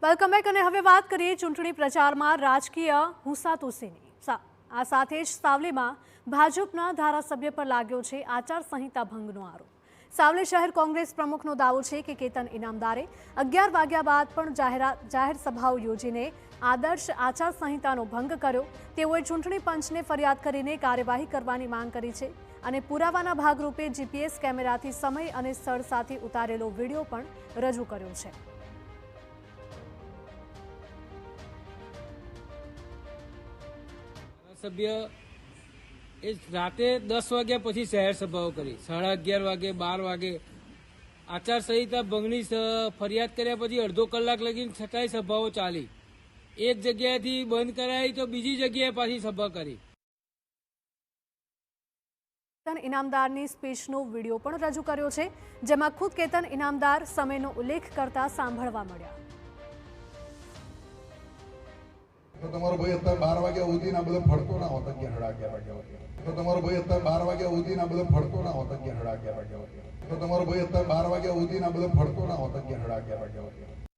Welcome back અને હવે વાત કરીએ ચૂંટણી પ્રચારમાં રાજકીય હુંસાતુસીની। આ સાથે જ સાવલીમાં ભાજપના ધારાસભ્ય પર લાગ્યો છે આચારસંહિતા ભંગનો આરોપ। સાવલી શહેર કોંગ્રેસ પ્રમુખનો દાવો છે કે કેતન ઇનામદારે 11 વાગ્યા બાદ પણ જાહેર સભાઓ યોજીને આદર્શ આચારસંહિતાનો ભંગ કર્યો। તેઓએ ચૂંટણી પંચને ફરિયાદ કરીને કાર્યવાહી કરવાની માંગ કરી છે અને પુરાવાના ભાગરૂપે જીપીએસ કેમેરાથી સમય અને સ્થળ સાથે ઉતારેલો વિડીયો પણ રજૂ કર્યો છે। સભ્ય એ રાતે 10 વાગ્યા પછી જાહેર સભાઓ કરી, 11:30 વાગે, 12 વાગે આચારસંહિતા ભંગની ફરિયાદ કર્યા પછી અડધો કલાક લગીને છતાંય સભાઓ ચાલી। એક જગ્યાએથી બંધ કરાઈ તો બીજી જગ્યાએ પાછી સભા કરી। કેતન ઇનામદારની સ્પીચનો વિડીયો પણ રજૂ કર્યો છે, જેમાં ખુદ કેતન ઇનામદાર સમયનો ઉલ્લેખ કરતા સાંભળવા મળ્યા। तो तुम्हारो भाई અત્યારે 12 વાગ્યા સુધી ના બધો ફરતો ના હોત 11:30 વાગ્યા તો તમારો ભાઈ અત્યારે 12 વાગ્યા સુધી ના બધો ફરતો ના હોત 11:30 વાગ્યા તો તમારો ભાઈ અત્યારે 12 વાગ્યા સુધી ના બધો ફરતો ના હોત 11:30 વાગ્યા।